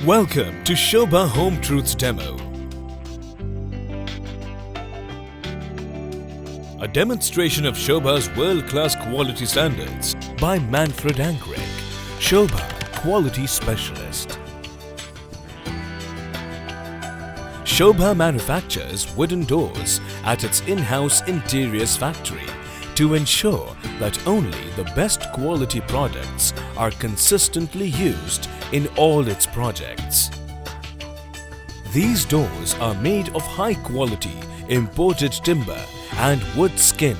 Welcome to Sobha Home Truths Demo. A demonstration of Sobha's world-class quality standards by Manfred Angrick, Sobha Quality Specialist. Sobha manufactures wooden doors at its in-house interiors factory to ensure that only the best quality products are consistently used in all its projects. These doors are made of high-quality imported timber and wood skin.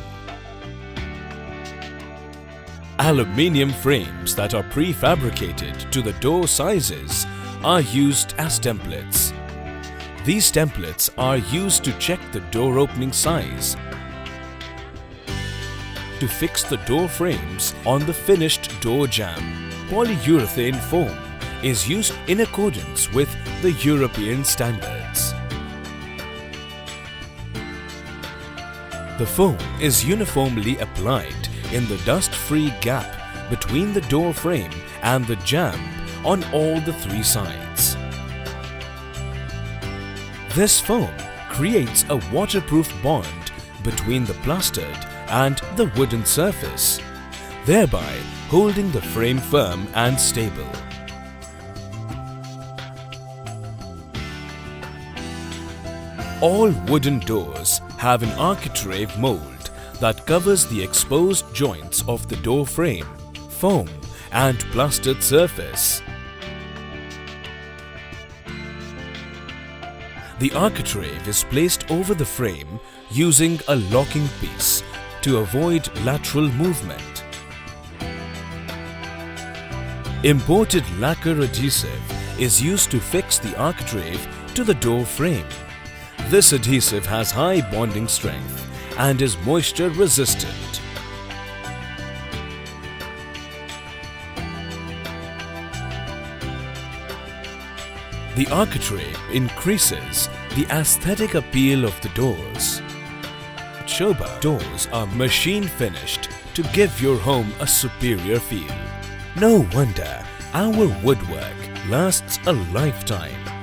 Aluminium frames that are prefabricated to the door sizes are used as templates. These templates are used to check the door opening size, to fix the door frames on the finished door jamb. Polyurethane foam is used in accordance with the European standards. The foam is uniformly applied in the dust-free gap between the door frame and the jamb on all the three sides. This foam creates a waterproof bond between the plastered and the wooden surface, thereby holding the frame firm and stable. All wooden doors have an architrave mold that covers the exposed joints of the door frame, foam and plastered surface. The architrave is placed over the frame using a locking piece to avoid lateral movement. Imported lacquer adhesive is used to fix the architrave to the door frame. This adhesive has high bonding strength and is moisture resistant. The architrave increases the aesthetic appeal of the doors. Sobha doors are machine finished to give your home a superior feel. No wonder our woodwork lasts a lifetime.